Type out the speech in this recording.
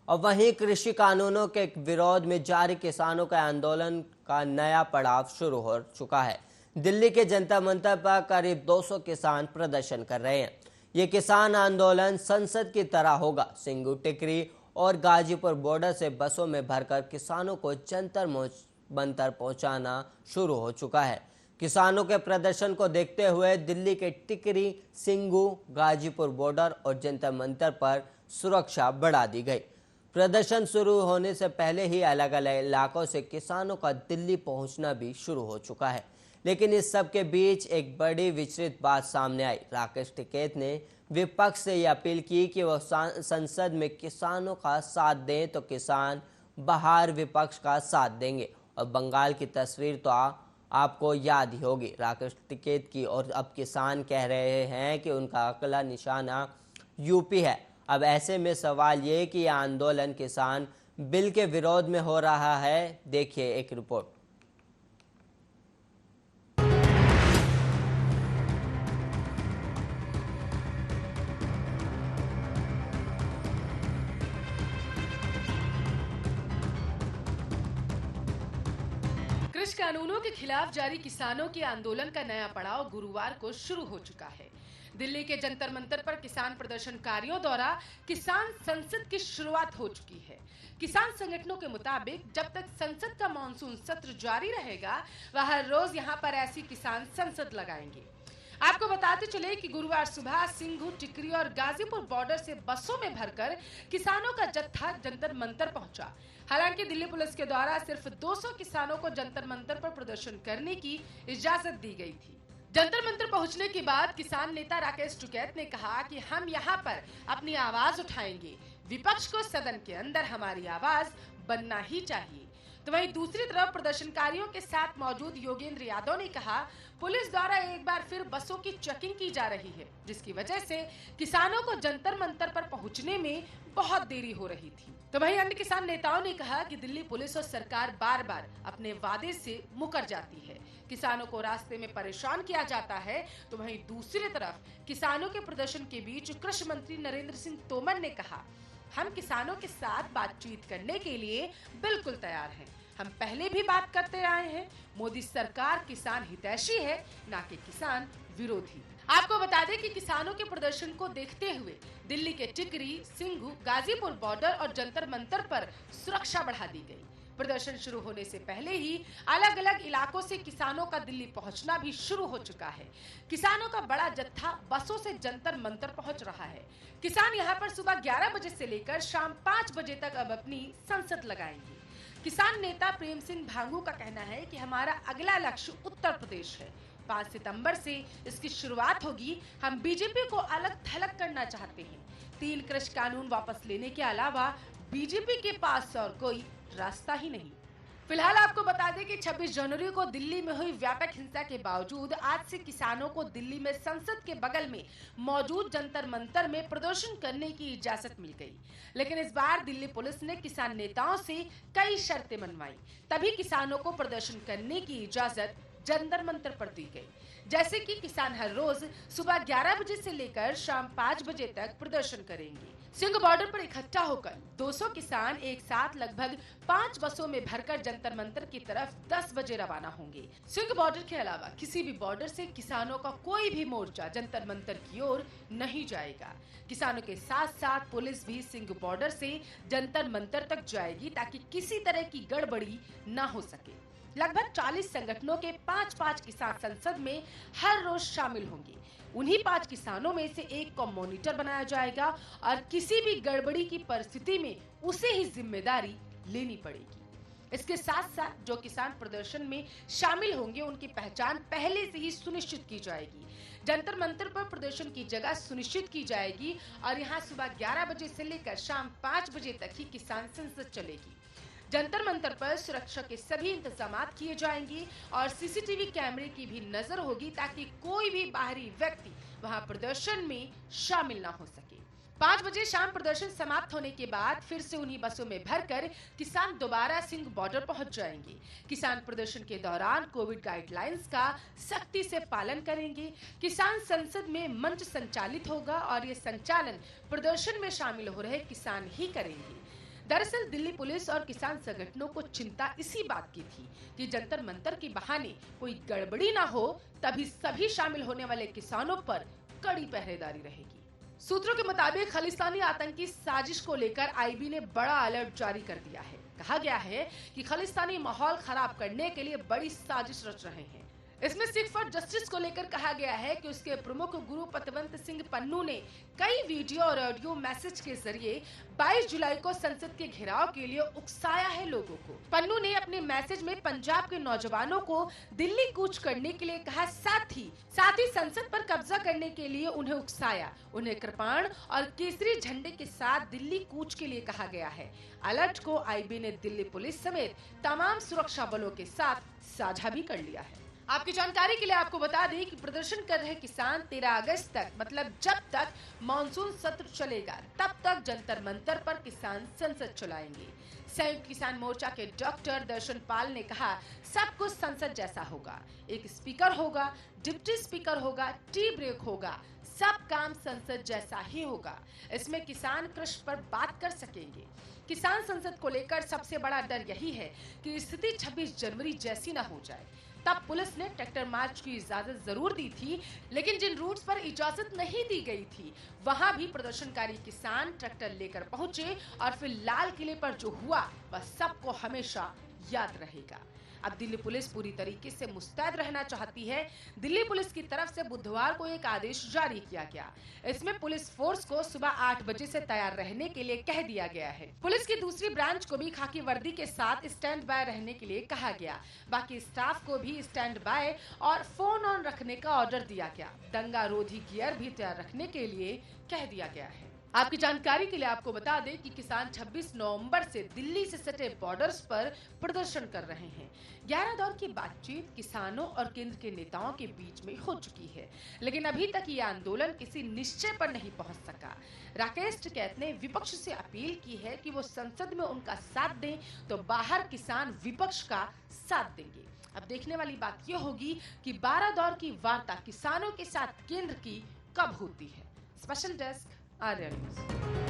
और वहीं कृषि कानूनों के विरोध में जारी किसानों के आंदोलन का नया पड़ाव शुरू हो चुका है। दिल्ली के जंतर मंतर पर करीब 200 किसान प्रदर्शन कर रहे हैं। ये किसान आंदोलन संसद की तरह होगा। सिंगू, टिकरी और गाजीपुर बॉर्डर से बसों में भरकर किसानों को जंतर मंतर पहुंचाना शुरू हो चुका है। किसानों के प्रदर्शन को देखते हुए दिल्ली के टिकरी, सिंगू, गाजीपुर बॉर्डर और जंतर मंतर पर सुरक्षा बढ़ा दी गई। प्रदर्शन शुरू होने से पहले ही अलग अलग इलाकों से किसानों का दिल्ली पहुंचना भी शुरू हो चुका है। लेकिन इस सब के बीच एक बड़ी विचलित बात सामने आई। राकेश टिकैत ने विपक्ष से यह अपील की कि वह संसद में किसानों का साथ दें तो किसान बाहर विपक्ष का साथ देंगे। और बंगाल की तस्वीर तो आपको याद ही होगी राकेश टिकैत की, और अब किसान कह रहे हैं कि उनका अगला निशाना यूपी है। अब ऐसे में सवाल ये कि यह आंदोलन किसान बिल के विरोध में हो रहा है। देखिए एक रिपोर्ट। कृषि कानूनों के खिलाफ जारी किसानों के आंदोलन का नया पड़ाव गुरुवार को शुरू हो चुका है। दिल्ली के जंतर मंतर पर किसान प्रदर्शनकारियों द्वारा किसान संसद की शुरुआत हो चुकी है। किसान संगठनों के मुताबिक जब तक संसद का मानसून सत्र जारी रहेगा, वह हर रोज यहां पर ऐसी किसान संसद लगाएंगे। आपको बताते चले कि गुरुवार सुबह सिंघू, टिकरी और गाजीपुर बॉर्डर से बसों में भरकर किसानों का जत्था जंतर मंतर पहुंचा। हालांकि दिल्ली पुलिस के द्वारा सिर्फ 200 किसानों को जंतर मंतर पर प्रदर्शन करने की इजाजत दी गई थी। जंतर मंतर पहुंचने के बाद किसान नेता राकेश टिकैत ने कहा कि हम यहां पर अपनी आवाज उठाएंगे। विपक्ष को सदन के अंदर हमारी आवाज बनना ही चाहिए। तो वहीं दूसरी तरफ प्रदर्शनकारियों के साथ मौजूद योगेंद्र यादव ने कहा, पुलिस द्वारा एक बार फिर बसों की चेकिंग की जा रही है, जिसकी वजह से किसानों को जंतर मंतर पर पहुंचने में बहुत देरी हो रही थी। तो वहीं अन्य किसान नेताओं ने कहा कि दिल्ली पुलिस और सरकार बार बार अपने वादे से मुकर जाती है, किसानों को रास्ते में परेशान किया जाता है। तो वहीं दूसरी तरफ किसानों के प्रदर्शन के बीच कृषि मंत्री नरेंद्र सिंह तोमर ने कहा, हम किसानों के साथ बातचीत करने के लिए बिल्कुल तैयार हैं। हम पहले भी बात करते आए हैं। मोदी सरकार किसान हितैषी है, ना कि किसान विरोधी। आपको बता दें कि किसानों के प्रदर्शन को देखते हुए दिल्ली के टिकरी, सिंघू, गाजीपुर बॉर्डर और जंतर मंतर पर सुरक्षा बढ़ा दी गई। प्रदर्शन शुरू होने से पहले ही अलग अलग इलाकों से किसानों का दिल्ली पहुंचना भी शुरू हो चुका है। किसानों का बड़ा जत्था बसों से जंतर मंतर पहुंच रहा है। किसान यहां पर सुबह 11 बजे से लेकर शाम 5 बजे तक अब अपनी संसद लगाएंगे। किसान नेता प्रेम सिंह भांगू का कहना है कि हमारा अगला लक्ष्य उत्तर प्रदेश है। 5 सितंबर से इसकी शुरुआत होगी। हम बीजेपी को अलग थलग करना चाहते हैं। 3 कृषि कानून वापस लेने के अलावा बीजेपी के पास और कोई रास्ता ही नहीं। फिलहाल आपको बता दें कि 26 जनवरी को दिल्ली में हुई व्यापक हिंसा के बावजूद आज से किसानों को दिल्ली में संसद के बगल में मौजूद जंतर मंतर में प्रदर्शन करने की इजाजत मिल गई। लेकिन इस बार दिल्ली पुलिस ने किसान नेताओं से कई शर्तें मनवाई, तभी किसानों को प्रदर्शन करने की इजाजत जंतर मंतर पर दी गई। जैसे कि किसान हर रोज सुबह 11 बजे से लेकर शाम 5 बजे तक प्रदर्शन करेंगे। सिंघ बॉर्डर पर इकट्ठा होकर 200 किसान एक साथ लगभग 5 बसों में भरकर जंतर मंतर की तरफ 10 बजे रवाना होंगे। सिंघ बॉर्डर के अलावा किसी भी बॉर्डर से किसानों का कोई भी मोर्चा जंतर मंतर की ओर नहीं जाएगा। किसानों के साथ साथ पुलिस भी सिंघ बॉर्डर से जंतर मंतर तक जाएगी, ताकि किसी तरह की गड़बड़ी न हो सके। लगभग 40 संगठनों के 5-5 किसान संसद में हर रोज शामिल होंगे। उन्हीं 5 किसानों में से एक को मॉनिटर बनाया जाएगा और किसी भी गड़बड़ी की परिस्थिति में उसे ही जिम्मेदारी लेनी पड़ेगी। इसके साथ साथ जो किसान प्रदर्शन में शामिल होंगे, उनकी पहचान पहले से ही सुनिश्चित की जाएगी। जंतर मंतर पर प्रदर्शन की जगह सुनिश्चित की जाएगी और यहाँ सुबह 11 बजे से लेकर शाम 5 बजे तक ही किसान संसद चलेगी। जंतर मंतर पर सुरक्षा के सभी इंतजाम किए जाएंगे और सीसीटीवी कैमरे की भी नजर होगी, ताकि कोई भी बाहरी व्यक्ति वहां प्रदर्शन में शामिल न हो सके। 5 बजे शाम प्रदर्शन समाप्त होने के बाद फिर से उन्हीं बसों में भरकर किसान दोबारा सिंघ बॉर्डर पहुंच जाएंगे। किसान प्रदर्शन के दौरान कोविड गाइडलाइंस का सख्ती से पालन करेंगे। किसान संसद में मंच संचालित होगा और ये संचालन प्रदर्शन में शामिल हो रहे किसान ही करेंगे। दरअसल दिल्ली पुलिस और किसान संगठनों को चिंता इसी बात की थी कि जंतर मंतर के बहाने कोई गड़बड़ी ना हो, तभी सभी शामिल होने वाले किसानों पर कड़ी पहरेदारी रहेगी। सूत्रों के मुताबिक खालिस्तानी आतंकी साजिश को लेकर आईबी ने बड़ा अलर्ट जारी कर दिया है। कहा गया है कि खालिस्तानी माहौल खराब करने के लिए बड़ी साजिश रच रहे हैं। इसमें सिख फॉर जस्टिस को लेकर कहा गया है कि उसके प्रमुख गुरु पतवंत सिंह पन्नू ने कई वीडियो और ऑडियो मैसेज के जरिए 22 जुलाई को संसद के घेराव के लिए उकसाया है लोगों को। पन्नू ने अपने मैसेज में पंजाब के नौजवानों को दिल्ली कूच करने के लिए कहा, साथ ही संसद पर कब्जा करने के लिए उन्हें उकसाया। उन्हें कृपाण और केसरी झंडे के साथ दिल्ली कूच के लिए कहा गया है। अलर्ट को आईबी ने दिल्ली पुलिस समेत तमाम सुरक्षा बलों के साथ साझा भी कर लिया है। आपकी जानकारी के लिए आपको बता दें कि प्रदर्शन कर रहे किसान 13 अगस्त तक, मतलब जब तक मानसून सत्र चलेगा, तब तक जंतर मंतर पर किसान संसद चलाएंगे। संयुक्त किसान मोर्चा के डॉक्टर दर्शन पाल ने कहा, सब कुछ संसद जैसा होगा। एक स्पीकर होगा, डिप्टी स्पीकर होगा, टी ब्रेक होगा, सब काम संसद जैसा ही होगा। इसमें किसान कृषि पर बात कर सकेंगे। किसान संसद को लेकर सबसे बड़ा डर यही है कि स्थिति 26 जनवरी जैसी न हो जाए। तब पुलिस ने ट्रैक्टर मार्च की इजाजत जरूर दी थी, लेकिन जिन रूट्स पर इजाजत नहीं दी गई थी, वहां भी प्रदर्शनकारी किसान ट्रैक्टर लेकर पहुंचे और फिर लाल किले पर जो हुआ वह सबको हमेशा याद रहेगा। अब दिल्ली पुलिस पूरी तरीके से मुस्तैद रहना चाहती है। दिल्ली पुलिस की तरफ से बुधवार को एक आदेश जारी किया गया। इसमें पुलिस फोर्स को सुबह 8 बजे से तैयार रहने के लिए कह दिया गया है। पुलिस की दूसरी ब्रांच को भी खाकी वर्दी के साथ स्टैंड बाय रहने के लिए कहा गया। बाकी स्टाफ को भी स्टैंड बाय और फोन ऑन रखने का ऑर्डर दिया गया। दंगा रोधी गियर भी तैयार रखने के लिए कह दिया गया है। आपकी जानकारी के लिए आपको बता दें कि किसान 26 नवंबर से दिल्ली से सटे बॉर्डर्स पर प्रदर्शन कर रहे हैं। 11 दौर की बातचीत किसानों और केंद्र के नेताओं के बीच में हो चुकी है, लेकिन अभी तक ये आंदोलन किसी निश्चय पर नहीं पहुंच सका। राकेश टिकैत ने विपक्ष से अपील की है कि वो संसद में उनका साथ दें, तो बाहर किसान विपक्ष का साथ देंगे। अब देखने वाली बात यह होगी कि 12 दौर की वार्ता किसानों के साथ केंद्र की कब होती है। Special desk, Arya news.